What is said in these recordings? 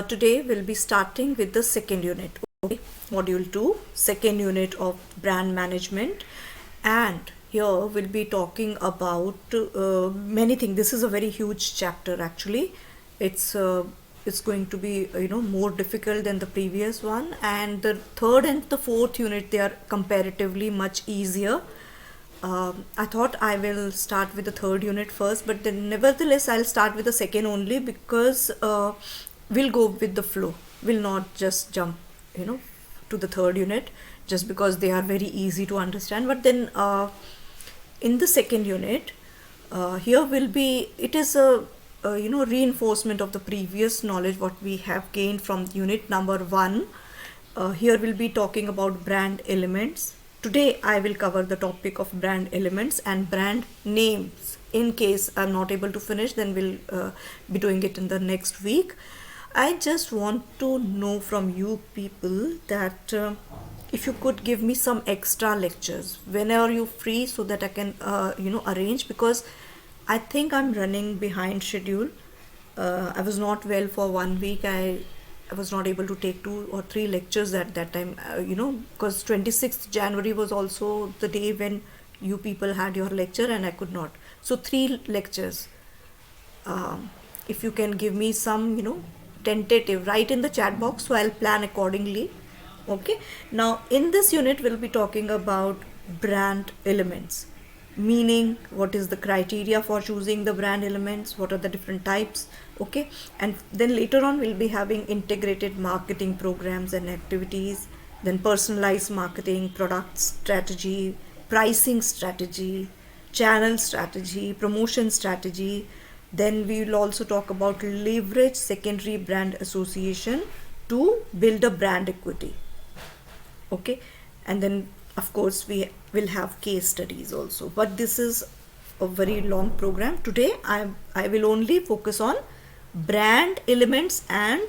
Today we'll be starting with the second unit, okay? Module 2, second unit of brand management, and here we'll be talking about many things. This is a very huge chapter actually. It's going to be more difficult than the previous one, and the third and the fourth unit, they are comparatively much easier. I thought I will start with the third unit first, but then nevertheless I'll start with the second only because we'll go with the flow. We'll not just jump, to the third unit just because they are very easy to understand. But then in the second unit, here will be, it is a reinforcement of the previous knowledge what we have gained from unit number 1. Here we'll be talking about brand elements. Today I will cover the topic of brand elements and brand names. In case I'm not able to finish, then we'll be doing it in the next week. I just want to know from you people that if you could give me some extra lectures whenever you're free, so that I can arrange, because I think I'm running behind schedule. I was not well for 1 week. I was not able to take 2 or 3 lectures at that time, because 26th January was also the day when you people had your lecture and I could not. So 3 lectures. If you can give me some, tentative, write in the chat box, so I'll plan accordingly. Okay. Now in this unit, we'll be talking about brand elements. Meaning, what is the criteria for choosing the brand elements, what are the different types, okay? And then later on we'll be having integrated marketing programs and activities, then personalized marketing, product strategy, pricing strategy, channel strategy, promotion strategy. Then we will also talk about leverage secondary brand association to build a brand equity, okay? And then of course we will have case studies also, but this is a very long program. Today I will only focus on brand elements and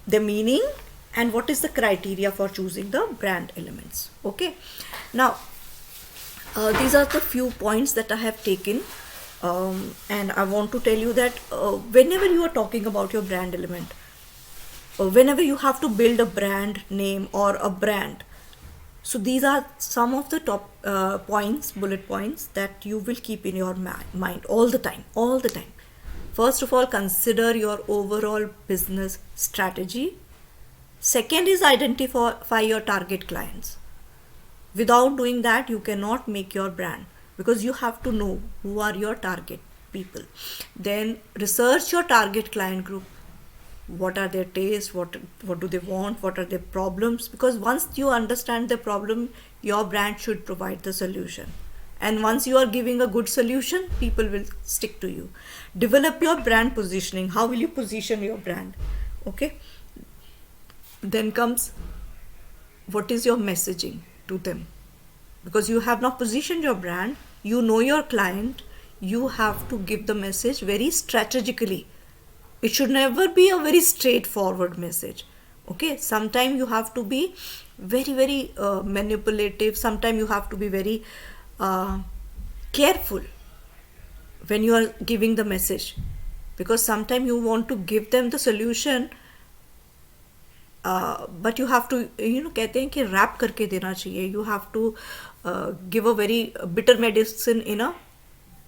the meaning and what is the criteria for choosing the brand elements, okay? Now these are the few points that I have taken, and I want to tell you that whenever you are talking about your brand element, whenever you have to build a brand name or a brand, so these are some of the top bullet points that you will keep in your mind all the time. First of all, consider your overall business strategy. Second is identify your target clients. Without doing that, you cannot make your brand, because you have to know who are your target people. Then research your target client group. What are their tastes, what do they want, what are their problems, because once you understand the problem, your brand should provide the solution, and once you are giving a good solution, people will stick to you. Develop your brand positioning. How will you position your brand, okay? Then comes, what is your messaging to them, because you have not positioned your brand, you know your client, you have to give the message very strategically. It should never be a very straightforward message, okay? Sometimes you have to be very manipulative. Sometimes you have to be very careful when you are giving the message, because sometimes you want to give them the solution, but you have to, कहते हैं कि wrap करके देना चाहिए. You have to give a very bitter medicine in a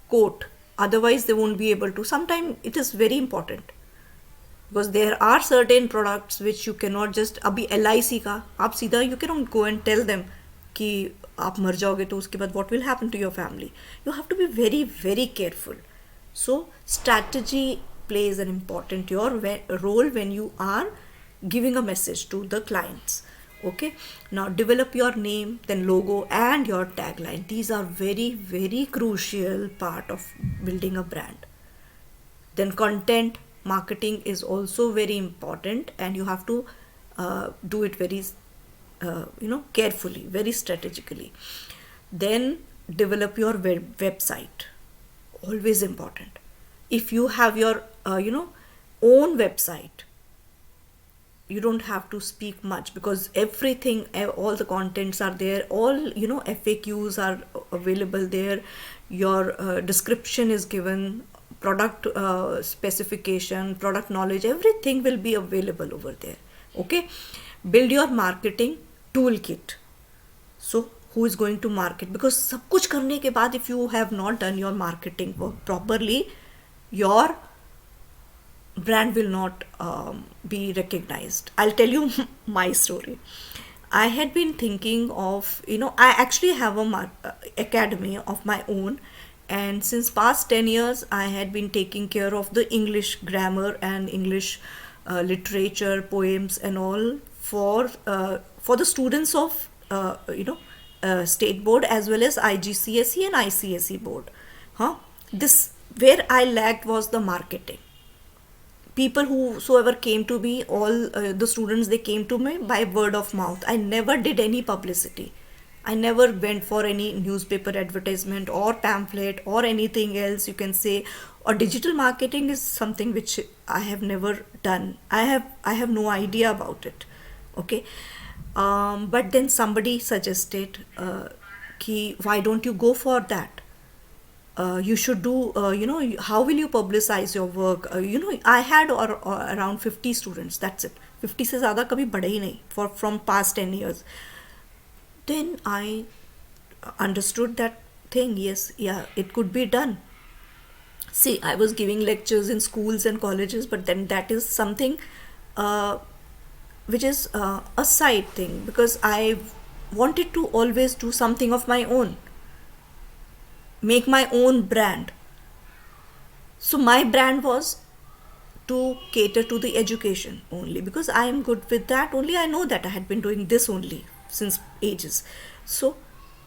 quote, otherwise they won't be able to. Sometimes it is very important, because there are certain products which you cannot just, अभी LIC का आप सीधा, you cannot go and tell them कि आप मर जाओगे तो उसके बाद what will happen to your family. You have to be very careful. So strategy plays an important role when you are giving a message to the clients, okay? Now develop your name, then logo and your tagline. These are very crucial part of building a brand. Then content marketing is also very important, and you have to do it very carefully, very strategically. Then develop your website. Always important. If you have your own website, you don't have to speak much, because everything, all the contents are there, all FAQs are available there, your description is given product specification, product knowledge, everything will be available over there. Okay, build your marketing toolkit. So who is going to market? Because सब कुछ करने के बाद if you have not done your marketing work properly, your brand will not be recognized. I'll tell you my story. I had been thinking of, I actually have a academy of my own, and since past 10 years I had been taking care of the English grammar and English literature, poems and all for the students of state board as well as IGCSE and ICSE board. This, where I lacked was the marketing. People whosoever came to me, all the students, they came to me by word of mouth. I never did any publicity. I never went for any newspaper advertisement or pamphlet or anything else, you can say. Or digital marketing is something which I have never done. I have no idea about it. Okay, but then somebody suggested, why don't you go for that? You should do, how will you publicize your work? I had around 50 students, that's it. 50 से ज़्यादा कभी बढ़े ही नहीं from past 10 years. Then I understood that thing. Yes, yeah, it could be done. See, I was giving lectures in schools and colleges, but then that is something which is a side thing, because I wanted to always do something of my own, make my own brand. So my brand was to cater to the education only, because I am good with that only. I know that I had been doing this only since ages, so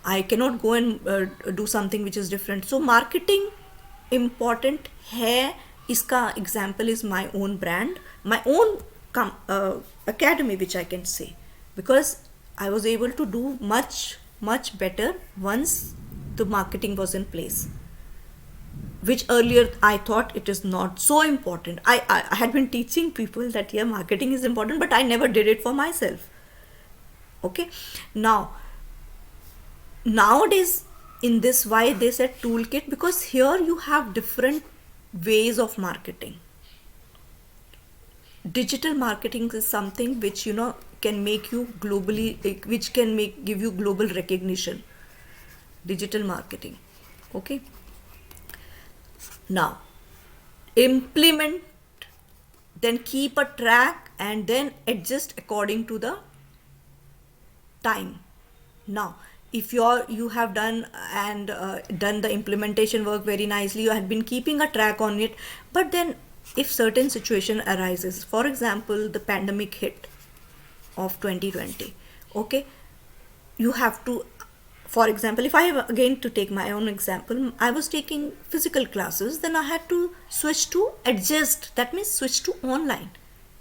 I cannot go and do something which is different. So marketing important है. इसका example is my own brand, my own academy, which I can say, because I was able to do much better once the marketing was in place, which earlier I thought it is not so important. I had been teaching people that yeah, marketing is important, but I never did it for myself. Okay, nowadays in this, why they said toolkit, because here you have different ways of marketing. Digital marketing is something which can make you globally, which can give you global recognition. Digital marketing. Okay, now implement, then keep a track and then adjust according to the time. Now if you have done and done the implementation work very nicely, you had been keeping a track on it, but then if certain situation arises, for example the pandemic hit of 2020, okay, you have to, for example, if I have again to take my own example, I was taking physical classes, then I had to switch to adjust, that means switch to online.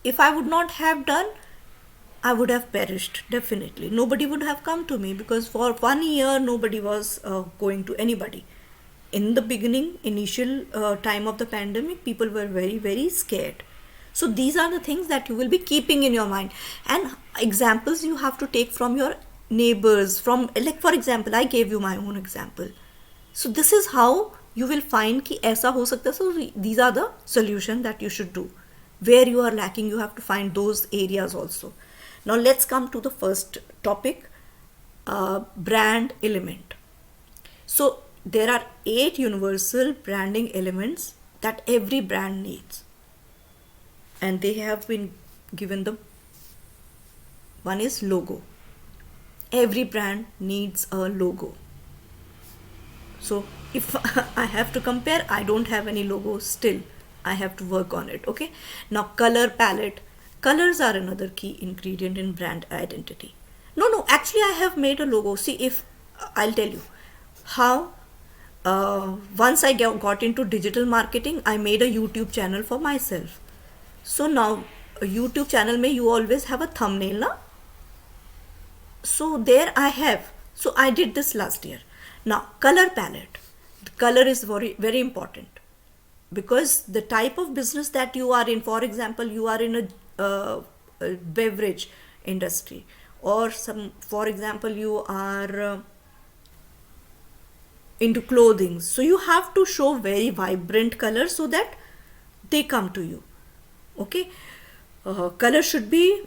If I would not have done, I would have perished, definitely. Nobody would have come to me, because for 1 year nobody was going to anybody. In the beginning, initial time of the pandemic, people were very scared. So these are the things that you will be keeping in your mind, and examples you have to take from your neighbors, from, like for example, I gave you my own example. So this is how you will find कि ऐसा हो सकता है. So these are the solution that you should do. Where you are lacking, you have to find those areas also. Now let's come to the first topic, brand element. So there are 8 universal branding elements that every brand needs, and they have been given the one is logo. Every brand needs a logo. So if I have to compare, I don't have any logo still. I have to work on it. Okay. Now color palette. Colors are another key ingredient in brand identity. No, actually I have made a logo. See, if I'll tell you how. Once I got into digital marketing, I made a YouTube channel for myself. So now a YouTube channel mein you always have a thumbnail, na? So there I have. So I did this last year. Now color palette. The color is very important, because the type of business that you are in, for example, you are in a beverage industry, or for example, you are into clothing. So you have to show very vibrant colors so that they come to you. Okay, color should be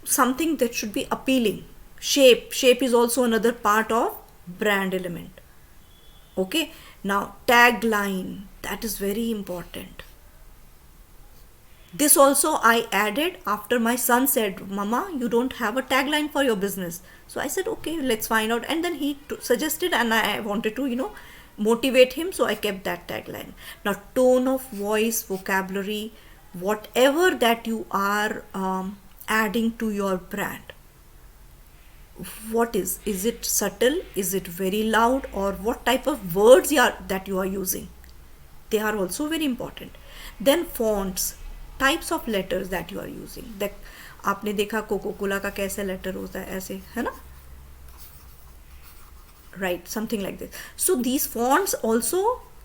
something that should be appealing. Shape is also another part of brand element. Okay, now tagline, that is very important. This also I added after my son said, Mama, you don't have a tagline for your business. So I said, okay, let's find out. And then he suggested, and I wanted to, motivate him. So I kept that tagline. Now, tone of voice, vocabulary, whatever that you are adding to your brand. What is it subtle? Is it very loud? Or what type of words that you are using? They are also very important. Then fonts, types of letters that you are using. That आपने देखा cocoa Cola का कैसे letter होता है, ऐसे है ना, right, something like this. So these fonts also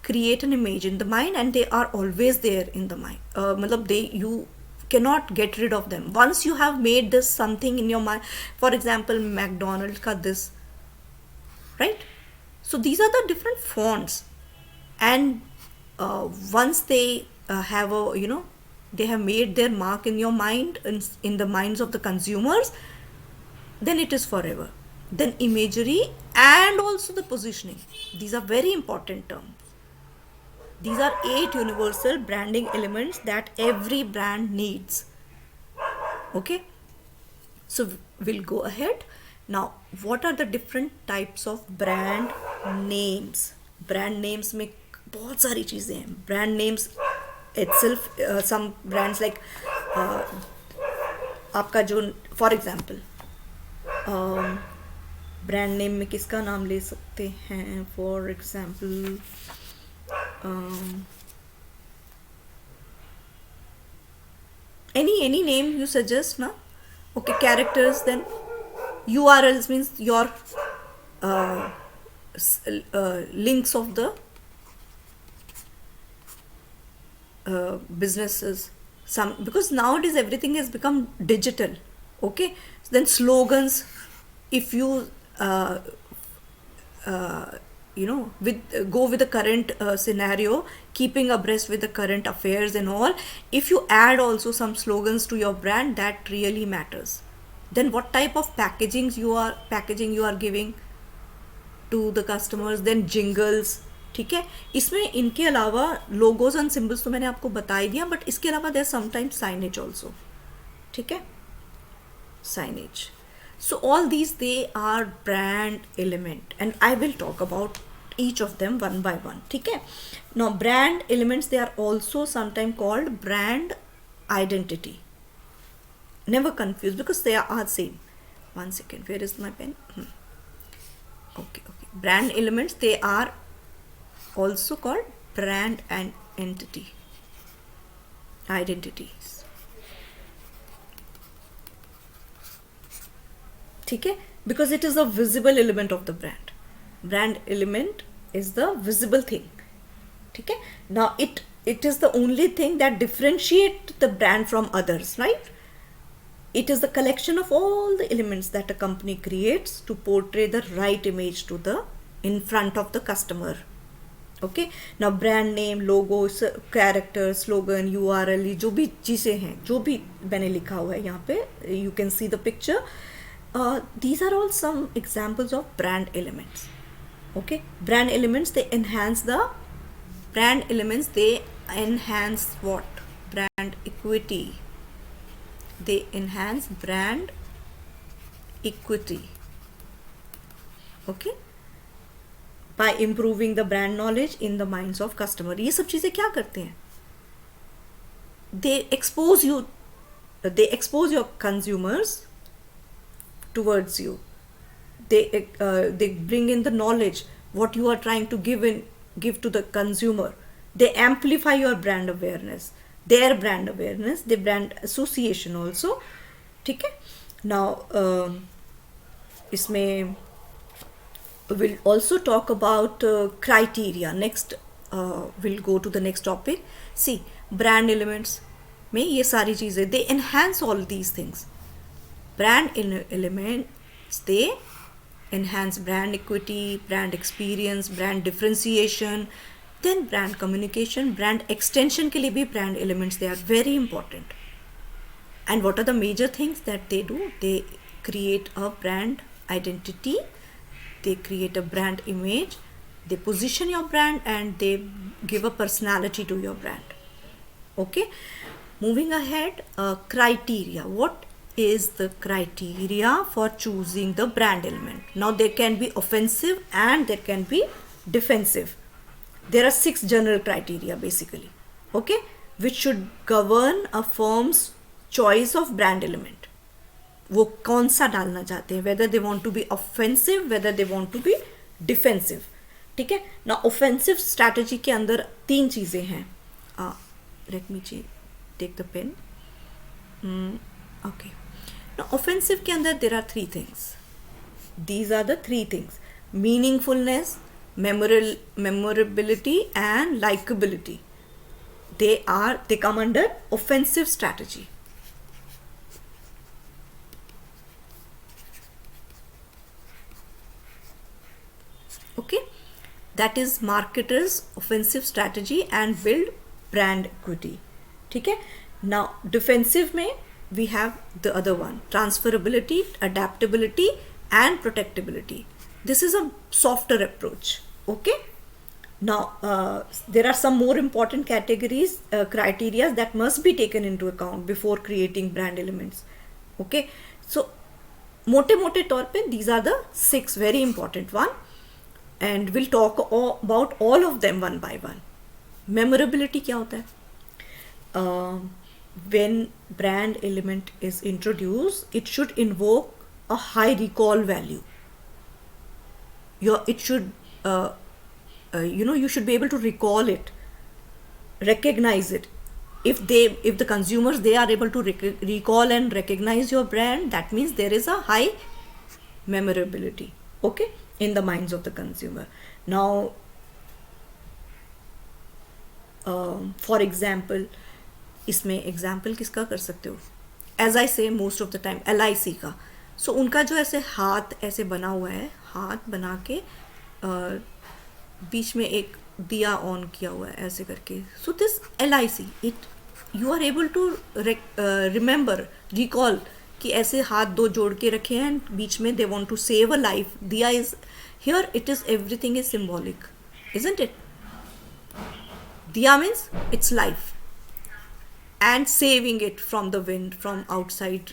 create an image in the mind and they are always there in the mind. मतलब you cannot get rid of them once you have made this something in your mind. For example, McDonald's ka this, right? So these are the different fonts, and once they have a they have made their mark in your mind, in the minds of the consumers, then it is forever. Then imagery and also the positioning, these are very important terms. These are 8 universal branding elements that every brand needs. Okay, so we'll go ahead now. What are the different types of brand names? Brand names में बहुत सारी चीज़ें हैं. Brand names itself, some brands like आपका जो, for example, brand name में किसका नाम ले सकते हैं? For example, any name you suggest, na? Okay, characters. Then URLs means your links of the businesses. Some, because nowadays everything has become digital. Okay, then slogans, if you go with the current scenario, keeping abreast with the current affairs and all, if you add also some slogans to your brand, that really matters. Then what type of packaging you are giving to the customers. Then jingles, ठीक है. इसमें इनके अलावा logos and symbols तो मैंने आपको बता ही दिया, बट इसके अलावा देयर समटाइम्स साइनेज ऑल्सो. ठीक है, signage. So all these, they are brand element, and I will talk about each of them one by one. Okay. Now brand elements, they are also sometimes called brand identity. Never confuse, because they are same. One second, where is my pen? Okay. Brand elements, they are also called brand and entity identities. ठीक है, because it is a visible element of the brand. Brand element is the visible thing. ठीक है. Now it is the only thing that differentiate the brand from others, right? It is the collection of all the elements that a company creates to portray the right image to the in front of the customer. Okay. Now brand name, logo, character, slogan, URL, जो भी चीज़ें हैं, जो भी मैंने लिखा हुआ है यहाँ पे, you can see the picture. These are all some examples of brand elements. Okay, brand elements, they enhance what? Brand equity. They enhance brand equity. Okay, by improving the brand knowledge in the minds of customer. ये सब चीज़ें क्या करते हैं? They expose your consumers towards you. They bring in the knowledge, what you are trying to give to the consumer. They amplify your brand awareness, their brand awareness, their brand association also. ठीक है. Now इसमें we'll also talk about criteria. Next we'll go to the next topic. See, brand elements में ये सारी चीज़ें, they enhance all these things. Brand elements, they enhance brand equity, brand experience, brand differentiation, then brand communication, brand extension के लिए भी brand elements, they are very important. And what are the major things that they do? They create a brand identity, they create a brand image, they position your brand, and they give a personality to your brand. Okay, moving ahead, criteria. What is the criteria for choosing the brand element? Now there can be offensive and there can be defensive. There are 6 general criteria basically, okay, which should govern a firm's choice of brand element. वो कौन सा डालना चाहते हैं, whether they want to be offensive, whether they want to be defensive. ठीक है ना. offensive strategy के अंदर 3 चीज़ें हैं. Let me take the pen. Okay. Now offensive के अंदर there are 3 things. These are the 3 things: meaningfulness, memorability, and likability. They come under offensive strategy. Okay, that is marketers' offensive strategy and build brand equity. ठीक है. Now defensive में we have the other one: transferability, adaptability, and protectability. This is a softer approach. Okay. Now there are some more important categories, criteria that must be taken into account before creating brand elements. Okay, so मोटे तौर पे these are the 6 very important one, and we'll talk about all of them one by one. Memorability क्या होता है? When brand element is introduced, it should invoke a high recall value. It should you should be able to recall it, recognize it. If the consumers, they are able to recall and recognize your brand, that means there is a high memorability, okay, in the minds of the consumer. Now for example, इसमें example किसका कर सकते हो? As I say most of the time, LIC का. So उनका जो ऐसे हाथ ऐसे बना हुआ है, हाथ बना के बीच में एक दिया ऑन किया हुआ है ऐसे करके. So this LIC, you are able to remember, recall कि ऐसे हाथ 2 जोड़ के रखे हैं, बीच में they want to save a life. दिया is here, it is everything is symbolic, isn't it? Diya means it's life and saving it from the wind, from outside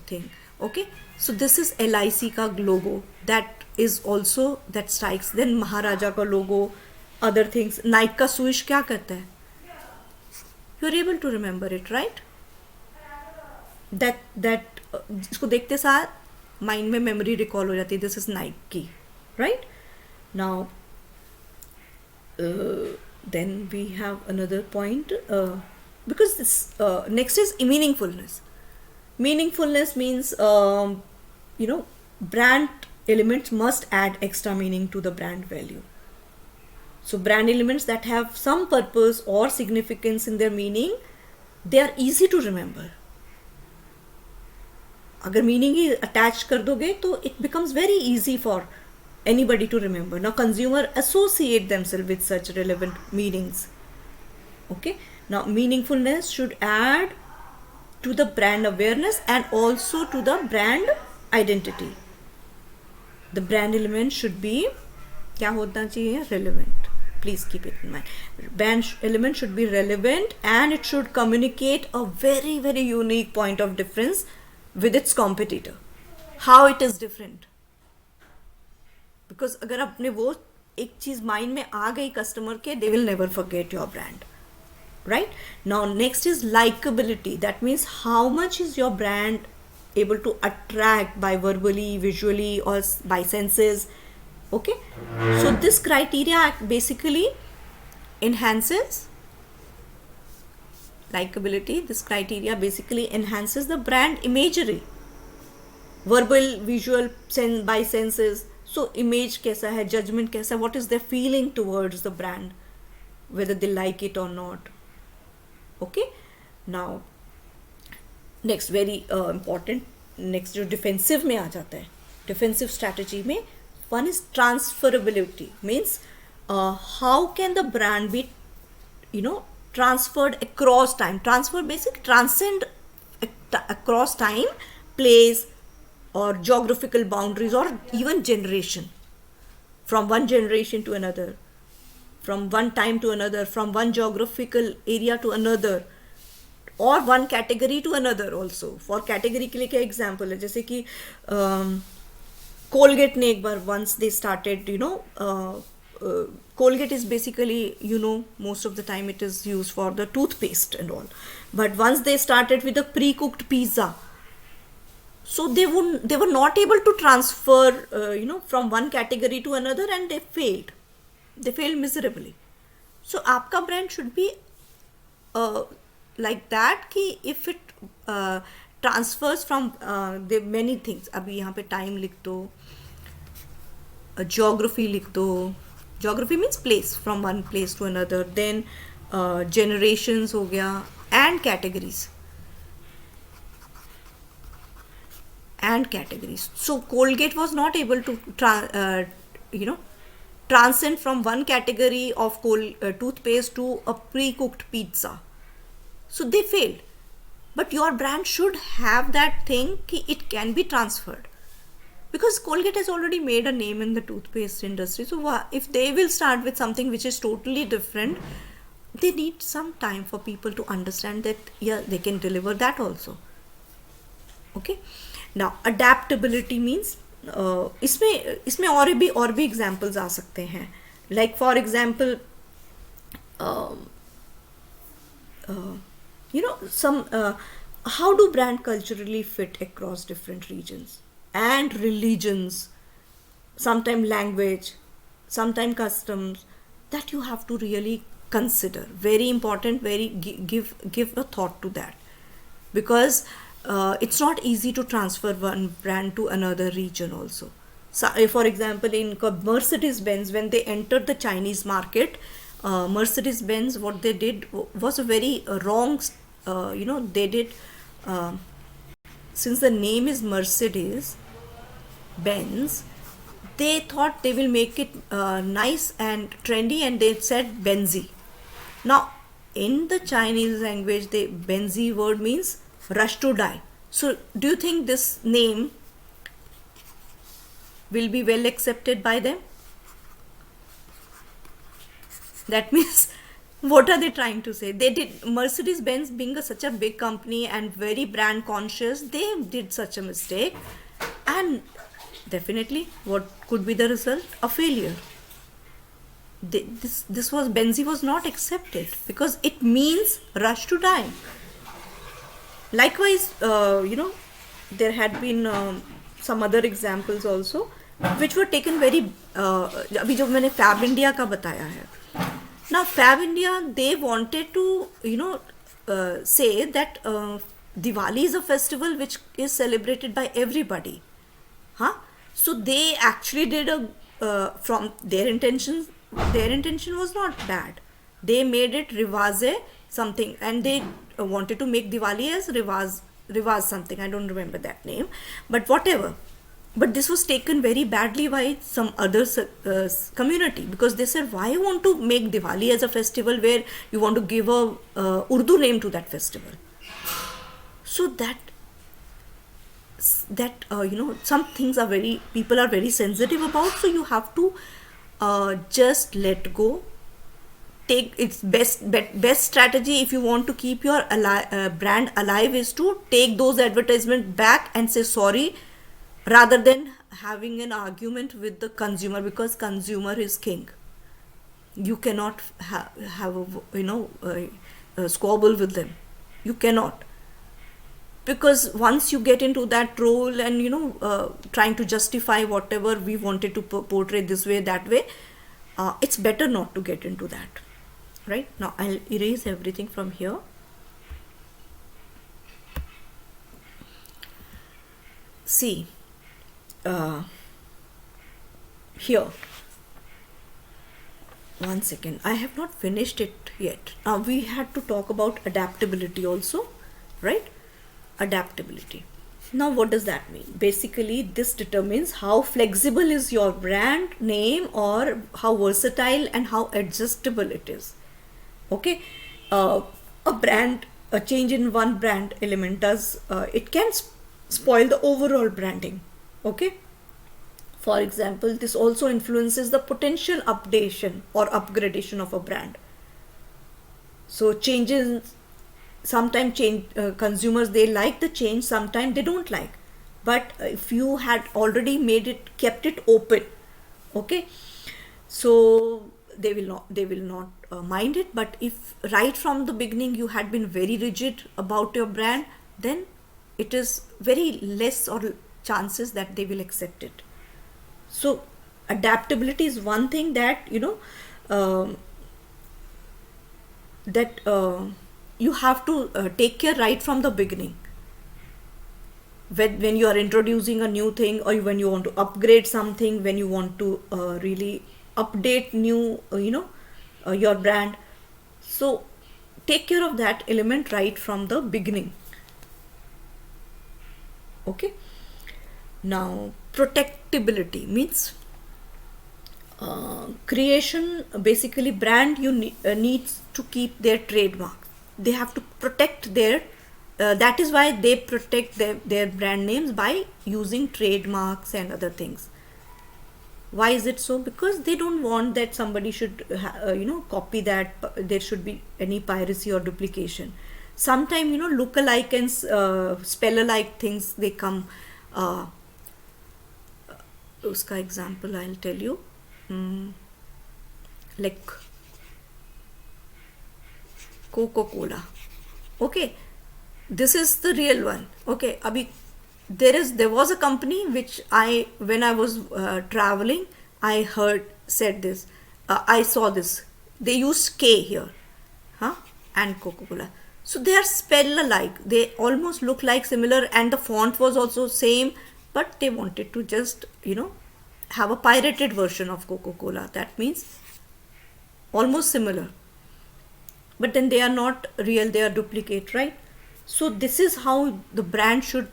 thing. Okay, so this is LIC ka logo, that is also that strikes. Then Maharaja ka logo, other things. Nike ka swoosh kya karta hai? You are able to remember it, right? That इसको देखते साथ mind में memory recall हो जाती है. This is Nike, right? Now then we have another point, because this next is meaningfulness. Meaningfulness means brand elements must add extra meaning to the brand value. So brand elements that have some purpose or significance in their meaning, they are easy to remember. अगर meaning ही attach कर दोगे तो it becomes very easy for anybody to remember. Now consumer associate themselves with such relevant meanings. Okay, now meaningfulness should add to the brand awareness and also to the brand identity. The brand element should be क्या होना चाहिए? Relevant. Please keep it in mind. Brand element should be relevant and it should communicate a very, very unique point of difference with its competitor. How it is different? Because अगर अपने वो एक चीज़ mind में आ गई customer के, they will never forget your brand, right? Now next is likability. That means how much is your brand able to attract by verbally, visually, or by senses. Okay, so this criteria basically enhances likability. This criteria basically enhances the brand imagery, verbal, visual, by senses. So image कैसा है, judgment कैसा है, what is their feeling towards the brand, whether they like it or not. Okay, now next very important, next जो defensive में आ जाता है. Defensive strategy में One is transferability, means how can the brand be, transferred across time. Transfer basic transcend across time, place, or geographical boundaries, or even generation, from one generation to another, from one time to another, from one geographical area to another, और one category to another also. For category के लिए क्या example है, जैसे कि Colgate ने एक बार once they started, Colgate is basically, most of the time it is used for the toothpaste and all. But once they started with the pre-cooked pizza, so they were not able to transfer, from one category to another, and they failed. They failed miserably. So आपका brand should be like that कि if it transfers from the many things. अभी यहाँ पे time लिख दो, geography लिख दो. Geography means place, from one place to another. Then generations हो गया, and categories. And categories. So Colgate was not able to transcend from one category of toothpaste to a pre-cooked pizza. So they failed. But your brand should have that thing कि it can be transferred. Because Colgate has already made a name in the toothpaste industry. So if they will start with something which is totally different, they need some time for people to understand that, yeah, they can deliver that also. Okay. Now, adaptability means इसमें और भी examples आ सकते हैं. Like for example, how do brand culturally fit across different regions and religions, sometimes language, sometimes customs, that you have to really consider. Very important, give a thought to that, because it's not easy to transfer one brand to another region also. So, for example, in Mercedes-Benz, when they entered the Chinese market, Mercedes-Benz, what they did was a very wrong, they did, since the name is Mercedes-Benz, they thought they will make it nice and trendy, and they said Benzi. Now, in the Chinese language, the Benzi word means rush to die. So, do you think this name will be well accepted by them? That means, what are they trying to say? They did, Mercedes-Benz being such a big company and very brand conscious, they did such a mistake, and definitely what could be the result? A failure. This was, Benzi was not accepted because it means rush to die. Likewise, there had been some other examples also which were taken very, अभी जो मैंने Fab India का बताया है. Now Fab India, they wanted to say that Diwali is a festival which is celebrated by everybody. So they actually did from their intention was not bad. They made it Rivaze something, and they wanted to make Diwali as Rivaz something. I don't remember that name, but whatever. But this was taken very badly by some other community, because they said, why you want to make Diwali as a festival where you want to give a Urdu name to that festival? So that some things are people are very sensitive about, so you have to just let go. Take its best strategy if you want to keep your brand alive is to take those advertisements back and say sorry, rather than having an argument with the consumer, because consumer is king. You cannot have a squabble with them. You cannot, because once you get into that role and trying to justify whatever we wanted to portray this way, that way, it's better not to get into that. Right now, I'll erase everything from here. See. Here, one second, I have not finished it yet. Now we had to talk about adaptability also, right? Adaptability. Now, what does that mean? Basically, this determines how flexible is your brand name, or how versatile and how adjustable it is. Okay, uh, a change in one brand element does it can spoil the overall branding. Okay, for example, this also influences the potential updation or upgradation of a brand. So changes, sometimes change, consumers, they like the change, sometimes they don't like. But if you had already made it, kept it open, okay, so they will not mind it. But if right from the beginning you had been very rigid about your brand, then it is very less or chances that they will accept it. So adaptability is one thing that um, that you have to take care right from the beginning. When you are introducing a new thing, or when you want to upgrade something, when you want to really update new your brand, so take care of that element right from the beginning. Okay, now protectability means creation, basically brand needs to keep their trademark. They have to protect their that is why they protect their brand names by using trademarks and other things. Why is it so? Because they don't want that somebody should copy that. There should be any piracy or duplication. Sometimes look alike and spell alike things, they come. Uska example I'll tell you. Like Coca-Cola. Okay, this is the real one. Okay, abhi there was a company which when I was traveling, I said this. I saw this. They used K here, and Coca-Cola. So they are spelled alike. They almost look like similar, and the font was also same. But they wanted to just have a pirated version of Coca-Cola. That means almost similar. But then they are not real, they are duplicate, right? So this is how the brand should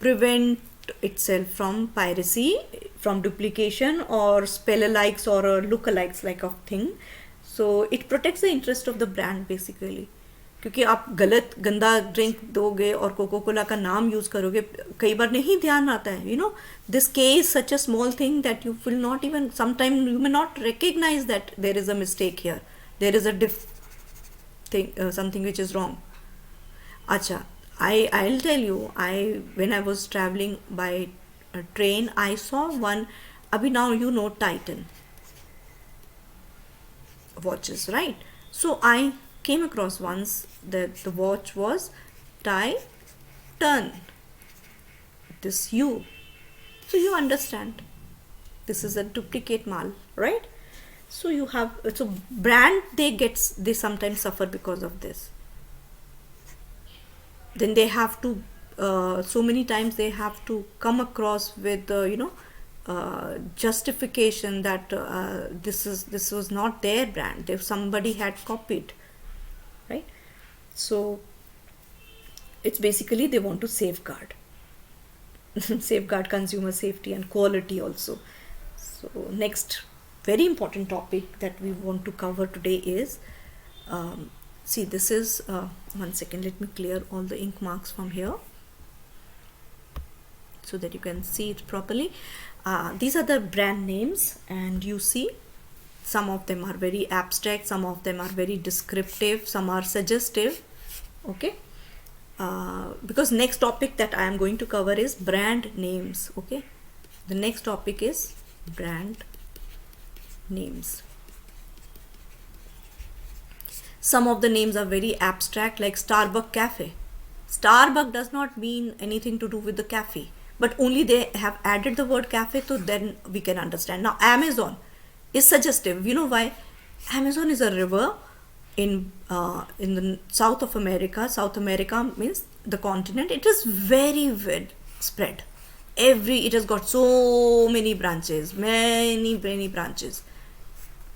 prevent itself from piracy, from duplication or spell alikes or look-alikes like of thing. So it protects the interest of the brand basically. क्योंकि आप गलत गंदा drink दोगे और cocoa Cola का नाम use करोगे, कई बार नहीं ध्यान आता है. This K is such a small thing that you will not even, sometimes you may not recognize that there is a mistake here. There is a thing, something which is wrong. Acha, I'll tell you, when I was traveling by a train, I saw one. Abhi now Titan watches, right? So I came across once that the watch was Titan. This U. So you understand, this is a duplicate mal, right? So you have, so brand, they sometimes suffer because of this. Then they have to so many times they have to come across with justification that this was not their brand, if somebody had copied, right? So it's basically they want to safeguard consumer safety and quality also. So next very important topic that we want to cover today is see, this is one second, let me clear all the ink marks from here so that you can see it properly. These are the brand names, and you see some of them are very abstract, some of them are very descriptive, some are suggestive. Okay, because next topic that I am going to cover is brand names. Okay, the next topic is brand names. Some of the names are very abstract, like Starbucks Cafe. Starbucks does not mean anything to do with the cafe, but only they have added the word cafe, so then we can understand. Now Amazon is suggestive. You know why? Amazon is a river in the South of America. South America means the continent. It is very well spread. It has got so many branches, many branches.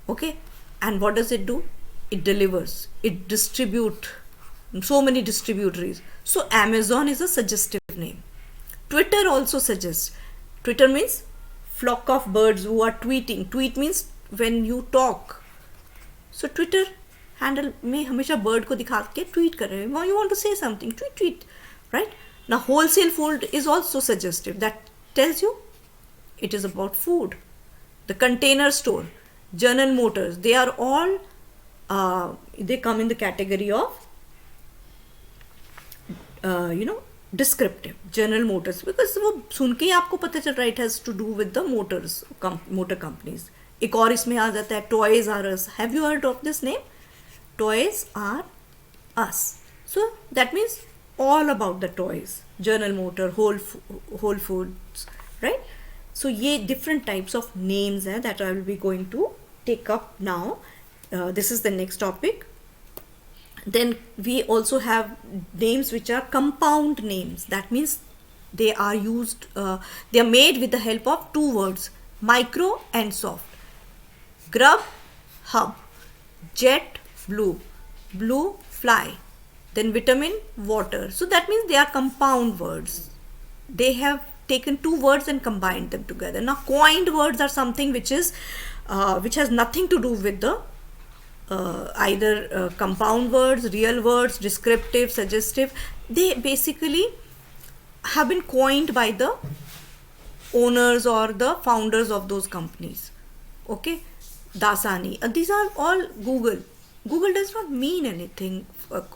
Okay, and what does it do? It delivers, it distributes, so many distributaries. So Amazon is a suggestive name. Twitter also suggests. Twitter means flock of birds who are tweeting. Tweet means when you talk. So Twitter handle में हमेशा bird को दिखा के tweet कर रहे हैं. You want to say something, tweet, right? Now wholesale food is also suggestive. That tells you it is about food. The Container Store, General Motors, they are all they come in the category of descriptive. General Motors, because वो सुन के ही आपको पता चल रहा है it has to do with the motor companies. एक और इसमें आ जाता है Toys R Us. Have you heard of this name? Toys R Us. So that means all about the toys. General Motor, Whole Foods, right? So ये different types of names हैं that I will be going to take up now. This is the next topic. Then we also have names which are compound names. That means they are used, they are made with the help of two words, micro and soft. Grub, hub. Jet, blue. Blue, fly. Then vitamin, water. So that means they are compound words. They have taken two words and combined them together. Now coined words are something which is which has nothing to do with the either compound words, real words, descriptive, suggestive. They basically have been coined by the owners or the founders of those companies. Okay, Dasani. These are all Google. Google does not mean anything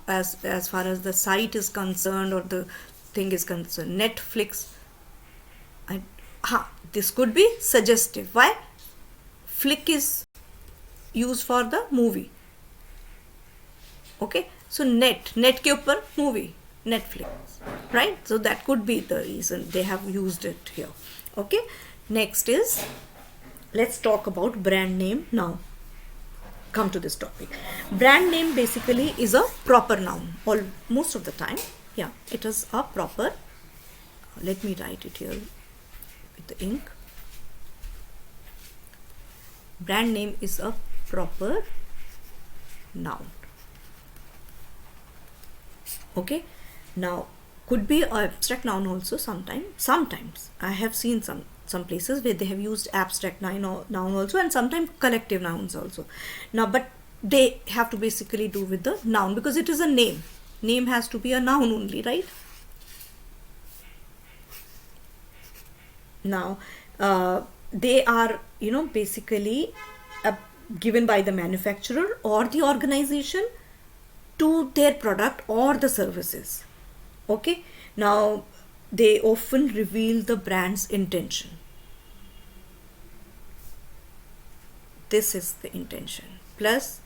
as far as the site is concerned or the thing is concerned. Netflix. This could be suggestive. Why? Flick is used for the movie. Okay, so net के ऊपर movie, Netflix, right? So that could be the reason they have used it here. Okay, next is, let's talk about brand name now. Come to this topic. Brand name basically is a proper noun. Most of the time, yeah, it is a proper. Let me write it here with the ink. Brand name is a proper noun. Okay, now could be an abstract noun also sometimes I have seen some places where they have used abstract noun also, and sometimes collective nouns also. Now but they have to basically do with the noun because it is a name has to be a noun only, right? Now they are basically given by the manufacturer or the organization to their product or the services. Okay, now they often reveal the brand's intention. This is the intention plus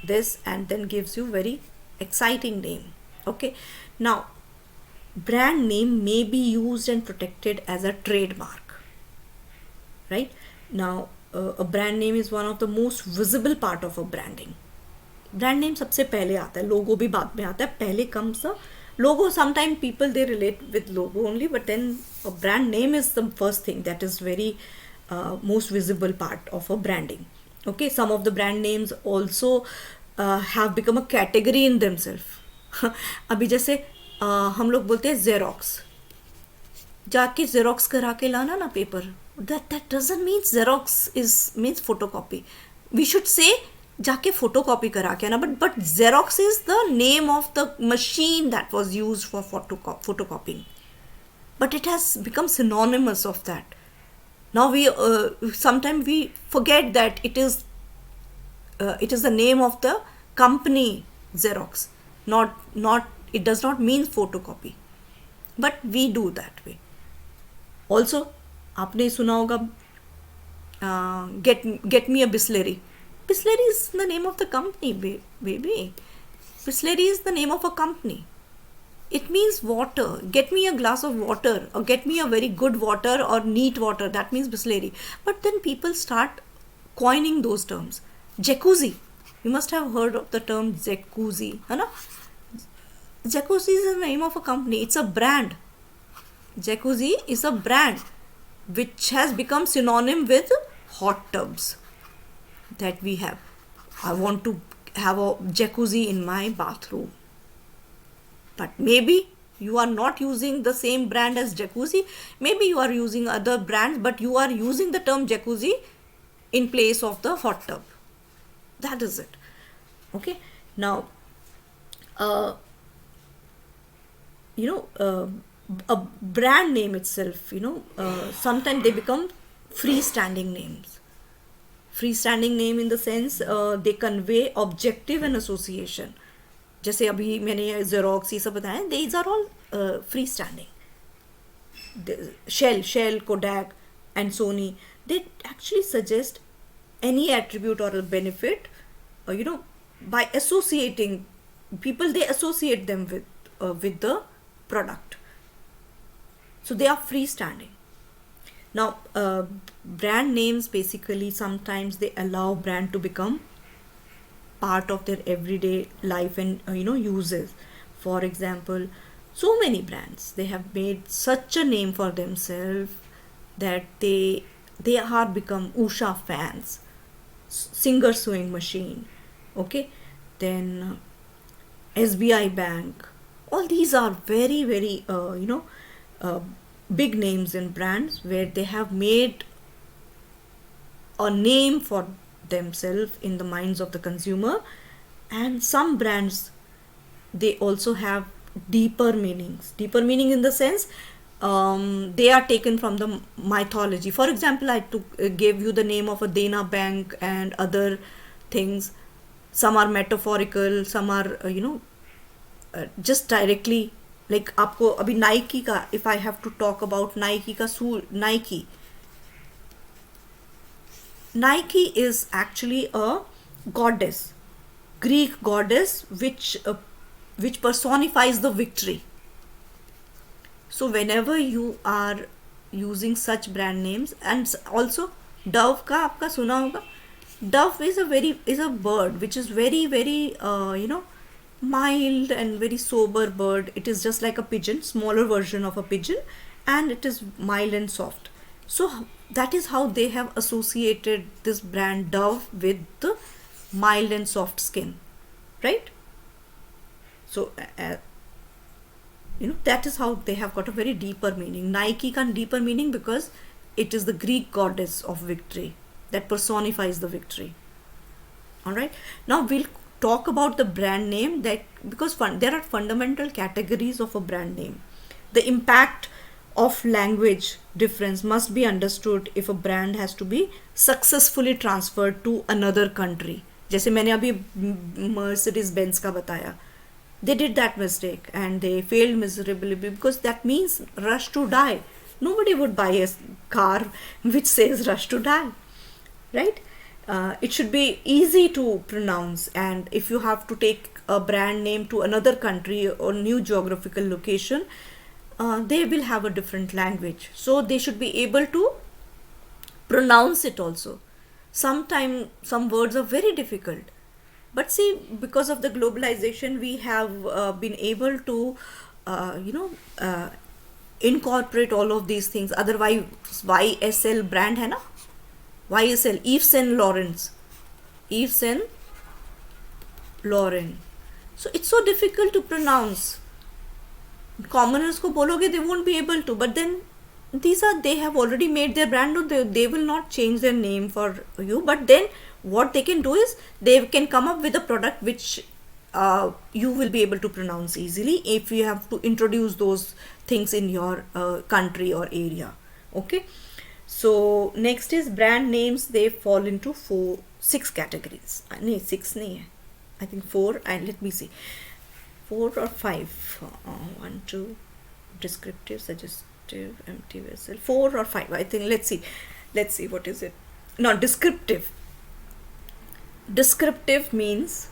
this, and then gives you very exciting name. Okay, now brand name may be used and protected as a trademark, right? Now a brand name is one of the most visible part of a branding. Brand name सबसे पहले आता है, logo भी बाद में आता है. पहले comes the logo. Sometimes people they relate with logo only, but then a brand name is the first thing that is very most visible part of a branding. Okay, some of the brand names also have become a category in themselves. अभी जैसे हम लोग बोलते हैं Xerox. जाके Xerox करा के लाना ना paper. That doesn't mean Xerox means photocopy. We should say जाके photocopy करा के आना, but Xerox is the name of the machine that was used for photocopying. But it has become synonymous of that. Now we sometimes we forget that it is the name of the company Xerox. Not it does not mean photocopy, but we do that way. Also, आपने सुना होगा get me a Bisleri. Bisleri is the name of the company, baby. Bisleri is the name of a company. It means water. Get me a glass of water, or get me a very good water or neat water. That means Bisleri. But then people start coining those terms. Jacuzzi. You must have heard of the term jacuzzi. है ना? Jacuzzi is the name of a company. It's a brand. Jacuzzi is a brand which has become synonym with hot tubs that we have. I want to have a jacuzzi in my bathroom. But maybe You are not using the same brand as jacuzzi. Maybe you are using other brands, but you are using the term jacuzzi in place of the hot tub. That is it. Okay. Now, a brand name itself, sometimes they become freestanding names. Freestanding name in the sense they convey objective and association. जैसे अभी मैंने Xerox ये सब बताया, these are all freestanding. Shell, Kodak, and Sony, they actually suggest any attribute or a benefit, by associating people, they associate them with the product. So they are freestanding. Now, brand names basically sometimes they allow brand to become part of their everyday life and uses. For example, so many brands, they have made such a name for themselves that they are become Usha fans, Singer sewing machine, okay, then SBI Bank. All these are very, very big names and brands where they have made a name for themselves in the minds of the consumer. And some brands, they also have deeper meaning in the sense they are taken from the mythology. For example, I gave you the name of a Dena Bank and other things. Some are metaphorical, some are just directly, like आपको अभी Nike का, if I have to talk about Nike का Nike is actually a goddess, Greek goddess, which personifies the victory. So whenever you are using such brand names, and also Dove का आपका सुना होगा. Dove is a bird which is very, very mild and very sober bird. It is just like a pigeon, smaller version of a pigeon, and it is mild and soft. So that is how they have associated this brand Dove with the mild and soft skin, right? So that is how they have got a very deeper meaning. Nike can deeper meaning because it is the Greek goddess of victory that personifies the victory. All right, now we'll talk about the brand name, that because there are fundamental categories of a brand name. The impact of language difference must be understood if a brand has to be successfully transferred to another country. जैसे मैंने अभी Mercedes Benz का बताया, they did that mistake and they failed miserably because that means rush to die. Nobody would buy a car which says rush to die, right? It should be easy to pronounce, and if you have to take a brand name to another country or new geographical location, they will have a different language, so they should be able to pronounce it also. Sometimes some words are very difficult, but see, because of the globalization, we have been able to incorporate all of these things. Otherwise YSL brand है ना, YSL, Yves Saint Laurent. So it's so difficult to pronounce. Commoners को बोलोगे, they won't be able to, but then they have already made their brand, they will not change their name for you. But then what they can do is they can come up with a product which you will be able to pronounce easily if you have to introduce those things in your country or area. Okay, so next is brand names. They fall into 6 categories. No, 6 nahi hai, I think 4, and let me see, 4 or 5. 1, 2, descriptive, suggestive, empty vessel, 4 or 5, I think. Let's see what is it. No, descriptive means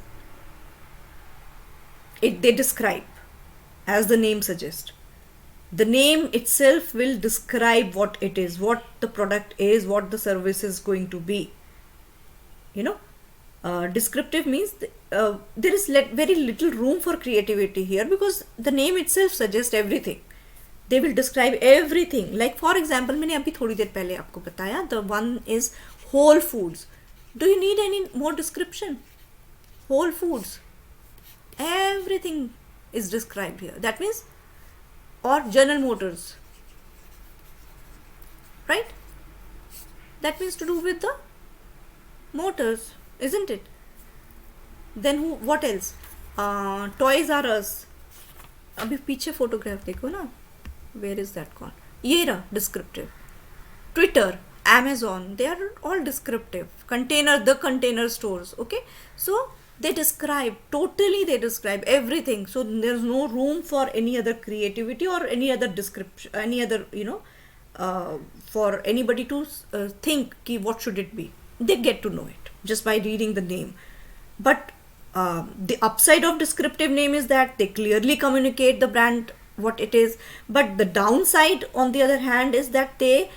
they describe, as the name suggests. The name itself will describe what it is, what the product is, what the service is going to be. Descriptive means there is very little room for creativity here, because the name itself suggests everything. They will describe everything. Like for example, मैंने अभी थोड़ी देर पहले आपको बताया, the one is Whole Foods. Do you need any more description? Whole Foods, everything is described here. That means or General Motors, right? That means to do with the motors, isn't it? Then who, what else? Toys R Us. अभी पीछे photograph देखो ना, where is that gone? ये रहा descriptive. Twitter, Amazon, they are all descriptive. The container stores, okay? So they describe, totally they describe everything. So there's no room for any other creativity or any other description, any other, for anybody to think ki what should it be. They get to know it just by reading the name. But the upside of descriptive name is that they clearly communicate the brand, what it is. But the downside, on the other hand, is that they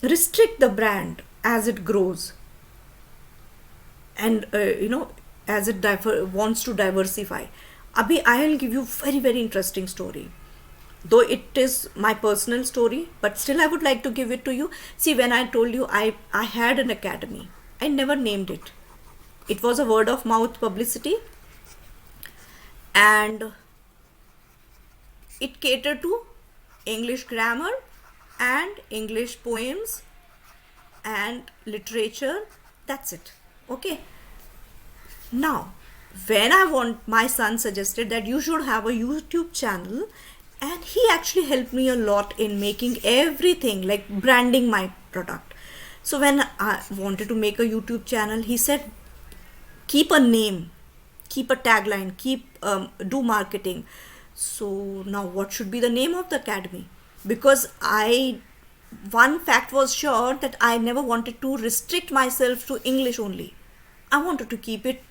restrict the brand as it grows, and as it wants to diversify. Abhi, I will give you very, very interesting story, though it is my personal story, but still I would like to give it to you. See, when I told you I had an academy, I never named it. It was a word of mouth publicity, and it catered to English grammar and English poems and literature. That's it. Okay. Now, when my son suggested that you should have a YouTube channel, and he actually helped me a lot in making everything, like branding my product. So when I wanted to make a YouTube channel, he said, keep a name, keep a tagline, do marketing. So now what should be the name of the academy? Because one fact was sure, that I never wanted to restrict myself to English only. I wanted to keep it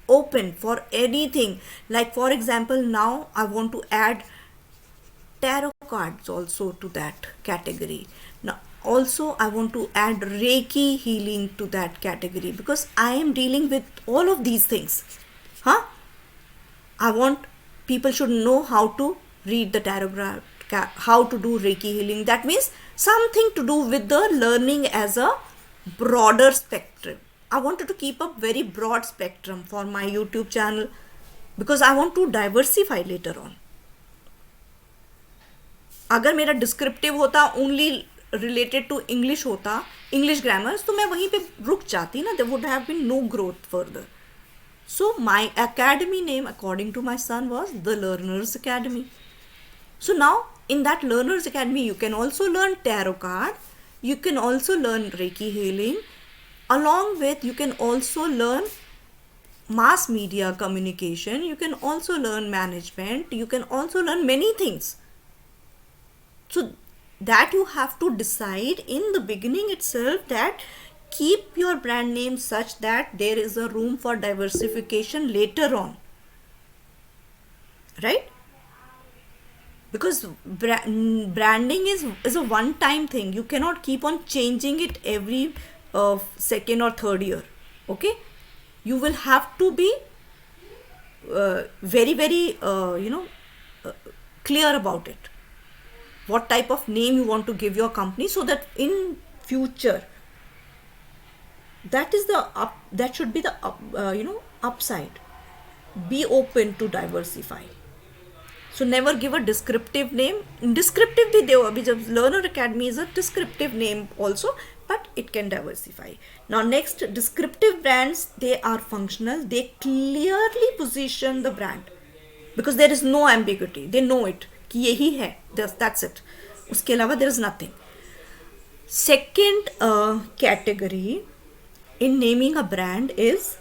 open for anything. Like, for example, now I want to add tarot cards also to that category. Now also I want to add Reiki healing to that category, because I am dealing with all of these things. I want people should know how to read the tarot, how to do Reiki healing. That means something to do with the learning as a broader spectrum. I wanted to keep a very broad spectrum for my YouTube channel, because I want to diversify later on. अगर मेरा descriptive होता, only related to English होता, English grammars, तो मैं वहीं पे रुक जाती ना. There would have been no growth further. So my academy name according to my son was the learners academy. So now in that Learners Academy, you can also learn tarot card, you can also learn Reiki healing, along with you can also learn mass media communication, you can also learn management, you can also learn many things. So that you have to decide in the beginning itself, that keep your brand name such that there is a room for diversification later on, right? Because branding is a one time thing. You cannot keep on changing it every second or third year. Okay, you will have to be very, very clear about it, what type of name you want to give your company, so that in future, that should be the upside. Be open to diversify. So never give a descriptive name. Descriptive bhi deo. Abhi jab Learner Academy is a descriptive name also, but it can diversify. Now next, descriptive brands, they are functional. They clearly position the brand, because there is no ambiguity. They know it कि यही है. That's it. उसके अलावा there is nothing. Second category in naming a brand is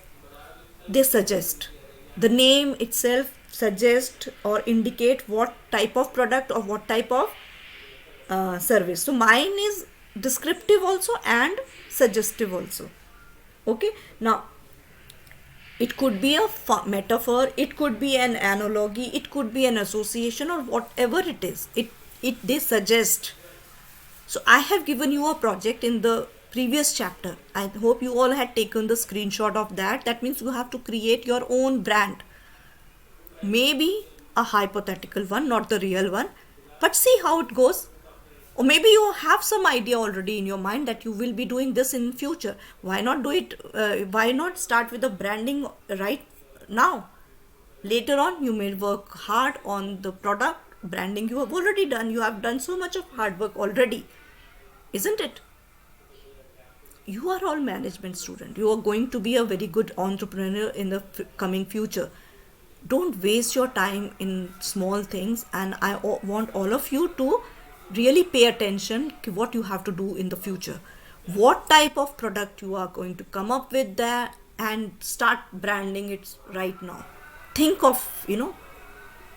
they suggest. The name itself suggest or indicate what type of product or what type of service. So mine is descriptive also and suggestive also. Okay, now it could be a metaphor, it could be an analogy, it could be an association, or whatever it is. They suggest. So I have given you a project in the previous chapter. I hope you all had taken the screenshot of that. That means you have to create your own brand. Maybe a hypothetical one, not the real one, but see how it goes. Or maybe you have some idea already in your mind that you will be doing this in future. Why not do it? Why not start with the branding right now? Later on, you may work hard on the product branding you have already done. You have done so much of hard work already, isn't it? You are all management student. You are going to be a very good entrepreneur in the coming future. Don't waste your time in small things, and I want all of you to really pay attention to what you have to do in the future. What type of product you are going to come up with there, and start branding it right now. Think of,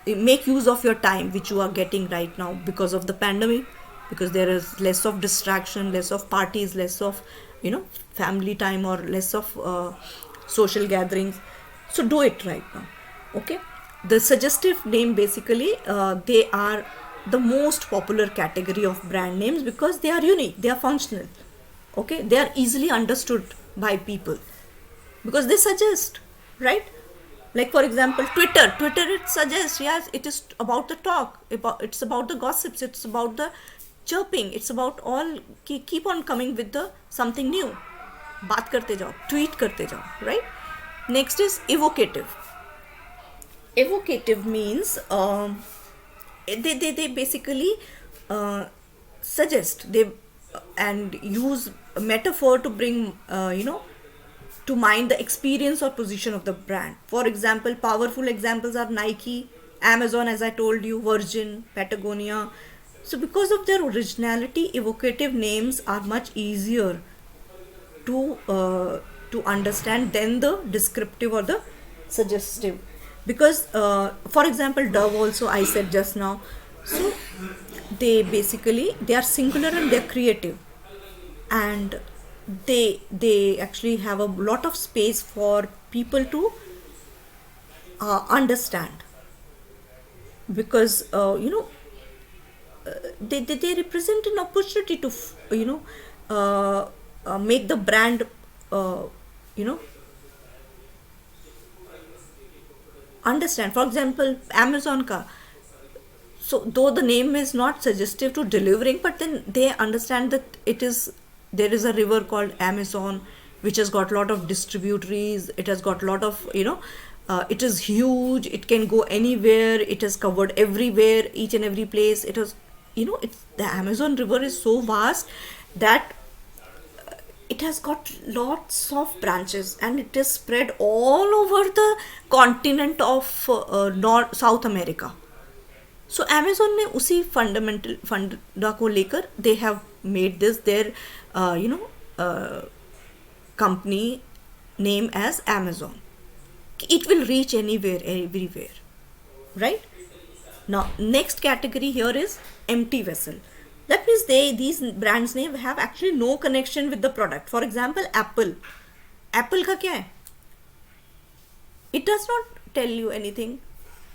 make use of your time which you are getting right now because of the pandemic, because there is less of distraction, less of parties, less of family time, or less of social gatherings. So do it right now. Okay, the suggestive name, basically they are the most popular category of brand names because they are unique, they are functional. Okay, they are easily understood by people because they suggest, right? Like for example, Twitter, it suggests, yes, it is about the talk, it's about the gossips, it's about the chirping, it's about all, keep on coming with the something new, baat karte jao, tweet karte jao, right? Next is evocative. Evocative means they basically suggest, they and use a metaphor to bring to mind the experience or position of the brand. For example, powerful examples are Nike, Amazon, as I told you, Virgin, Patagonia. So because of their originality, evocative names are much easier to understand than the descriptive or the suggestive. Because for example, Dove also, I said just now, so they are singular and they're creative, and they actually have a lot of space for people to understand, because they represent an opportunity to make the brand you know understand. For example, Amazon ka, so though the name is not suggestive to delivering, but then they understand that there is a river called Amazon, which has got a lot of distributaries, it has got a lot of it is huge, it can go anywhere, it has covered everywhere, each and every place. It has, it's the Amazon river is so vast that it has got lots of branches, and it is spread all over the continent of North South America. So Amazon ने उसी fundamental फंडा को लेकर they have made this their company name as Amazon. It will reach anywhere, everywhere, right? Now next category here is empty vessel. That means these brands name have actually no connection with the product. For example, Apple का क्या है? It does not tell you anything.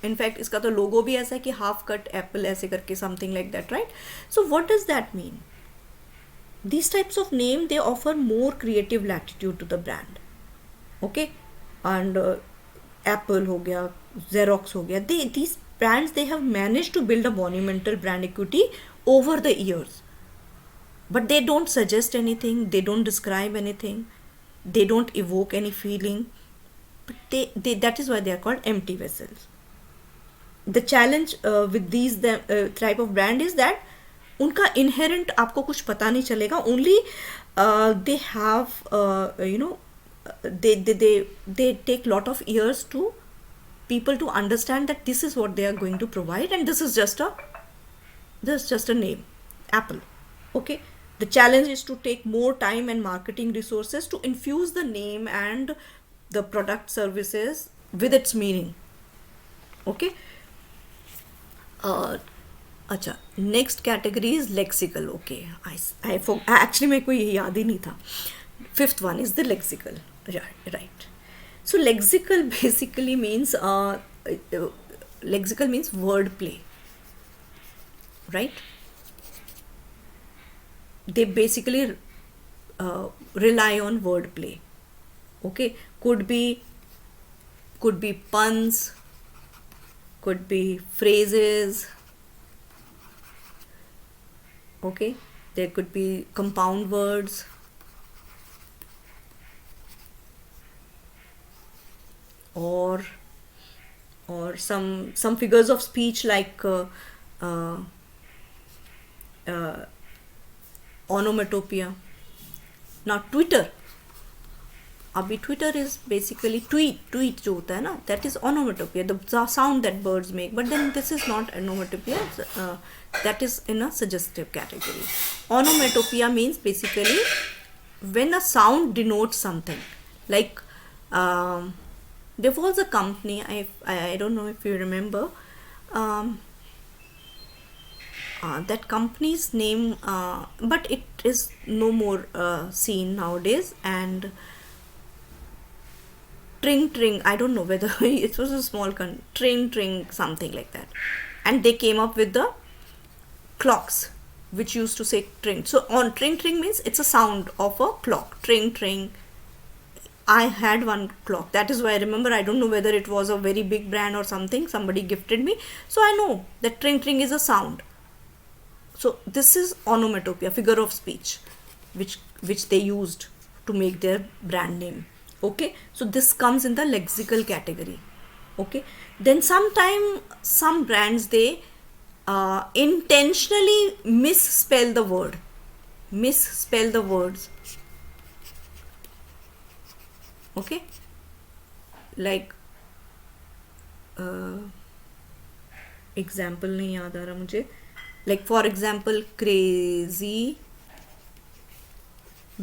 In fact, इसका तो logo भी ऐसा है कि half cut apple ऐसे करके, something like that, right? So what does that mean? These types of name, they offer more creative latitude to the brand. Okay, and Apple हो गया, Xerox हो गया, these brands, they have managed to build a monumental brand equity over the years. But they don't suggest anything, they don't describe anything, they don't evoke any feeling, but they that is why they are called empty vessels. The challenge with these type of brand is that उनका inherent आपको कुछ पता नहीं चलेगा. Only they have they take lot of years to people to understand that this is what they are going to provide, and this is just a name, Apple. Okay, the challenge is to take more time and marketing resources to infuse the name and the product services with its meaning. Okay. अच्छा, next category is lexical. Okay, actually मेरे को ये याद ही नहीं था. Fifth one is the lexical, right. So lexical basically means word play, right? They basically rely on wordplay. Okay, could be puns, could be phrases. Okay, there could be compound words, or some figures of speech like uh, onomatopoeia. Now Twitter, अभी Twitter is basically tweet जो होता है ना, that is onomatopoeia, the sound that birds make, but then this is not onomatopoeia, that is in a suggestive category. Onomatopoeia means basically when a sound denotes something, like there was a company, I don't know if you remember, that company's name, but it is no more seen nowadays, and Tring, I don't know whether it was a small Tring, something like that, and they came up with the clocks which used to say Tring. So on Tring means it's a sound of a clock. Tring. I had one clock, that is why I remember. I don't know whether it was a very big brand or something, somebody gifted me, so I know that Tring is a sound. So this is onomatopoeia, figure of speech, which they used to make their brand name. Okay, so this comes in the lexical category. Okay, then sometimes some brands, they intentionally misspell the words. Okay, like example नहीं याद आ रहा मुझे, like for example crazy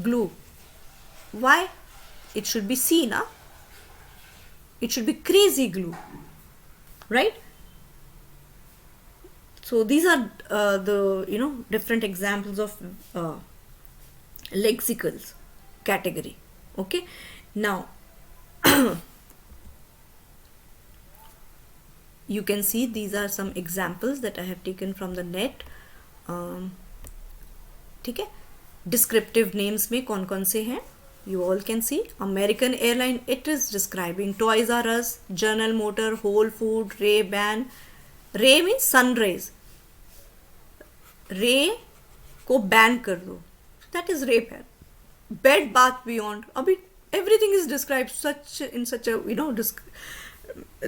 glue. Why? It should be C, na? It should be crazy glue, right? So these are the different examples of lexicals category. Okay, now you can see these are some examples that I have taken from the net. ठीक है, descriptive names में कौन कौन से हैं? You all can see. American Airline, it is describing. Toys R Us, General Motor, Whole Food, Ray-Ban. Ray means sun rays. Ray को ban कर दो. That is Ray-Ban. Bed Bath Beyond. अभी everything is described in such a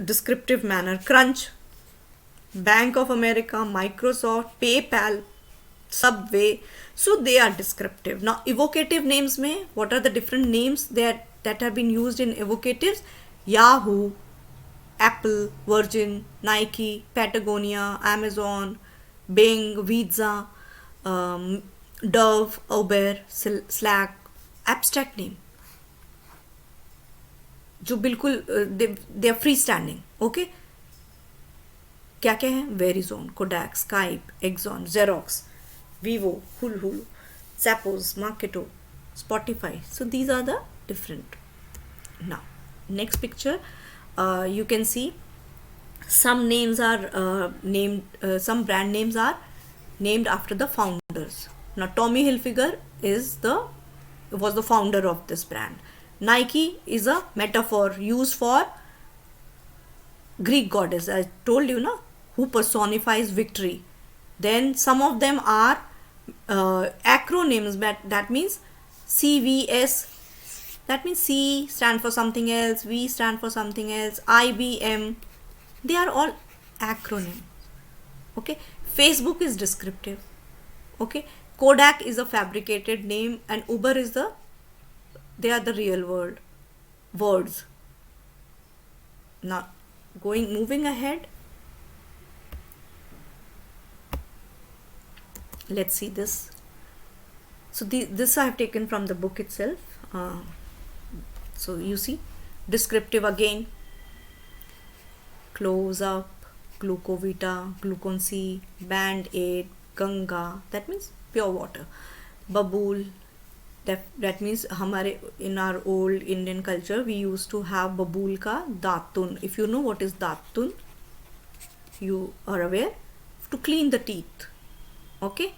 descriptive manner. Crunch, Bank of America, Microsoft, PayPal, Subway. So they are descriptive. Now evocative names में, what are the different names that have been used in evocatives? Yahoo, Apple, Virgin, Nike, Patagonia, Amazon, Bing, Visa, Dove, Uber, Slack. Abstract name जो बिल्कुल they are freestanding. Okay, क्या क्या है? Verizon, Kodak, Skype, Exxon, Xerox, Vivo, Hulu, Zappos, Marketo, Spotify. So these are the different. Now next picture, you can see some names are some brand names are named after the founders. Now Tommy Hilfiger was the founder of this brand. Nike is a metaphor used for Greek goddess, I told you, who personifies victory. Then some of them are acronyms, that means CVS, that means C stand for something else, V stand for something else, IBM, they are all acronyms. Okay, Facebook is descriptive. Okay, Kodak is a fabricated name, and Uber is they are the real words. Now moving ahead, let's see this. So this I have taken from the book itself. So you see, descriptive again: Close Up, Glucovita, Glucon C, Band-Aid, Ganga, that means pure water. Babool, that means हमारे in our old Indian culture we used to have babool का दातुन. If you know what is दातुन, you are aware, to clean the teeth. Okay,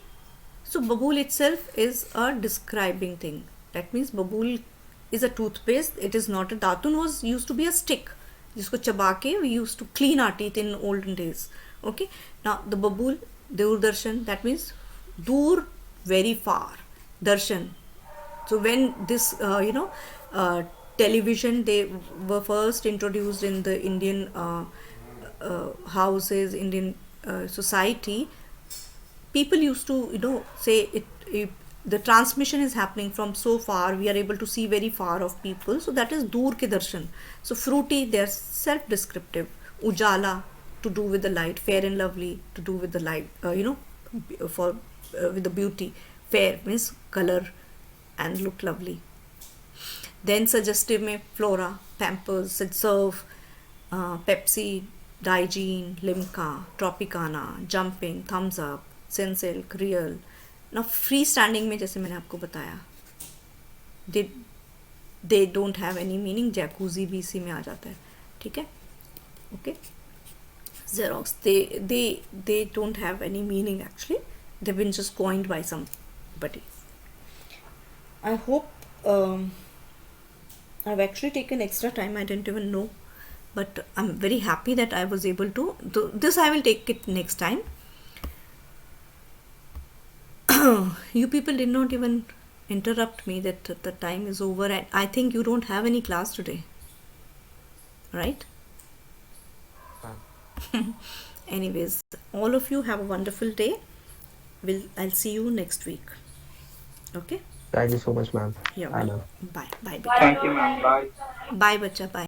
so babool itself is a describing thing. That means babool is a toothpaste. It is not a दातुन. Used to be a stick जिसको चबा के we used to clean our teeth in olden days. Okay, now the babool, Doordarshan, that means dur, very far, darshan. So when this television, they were first introduced in the Indian houses, Indian society, people used to say it the transmission is happening from so far, we are able to see very far of people, so that is dur ke darshan. So fruity, they are self descriptive. Ujala, to do with the light. Fair and lovely, to do with the light, for with the beauty. Fair means color and look lovely. Then suggestive में Flora, Pampers, Serve, Pepsi, Digene, Limca, Tropicana, Jumping, Thumbs Up, Sensilk, Real. ना free standing में जैसे मैंने आपको बताया, they don't have any meaning. Jacuzzi भी इसी में आ जाता है. ठीक है, okay. Xerox, they don't have any meaning actually. They've been just coined by somebody. I hope I've actually taken extra time. I didn't even know, but I'm very happy that I was able to do this. I will take it next time. You people did not even interrupt me that the time is over, and I think you don't have any class today, right? Anyways, all of you have a wonderful day. I'll see you next week. Okay? Thank you so much, ma'am. Yeah. I know. Bye. Bye. Thank you, ma'am. Bye. Bye, bacha. Bye.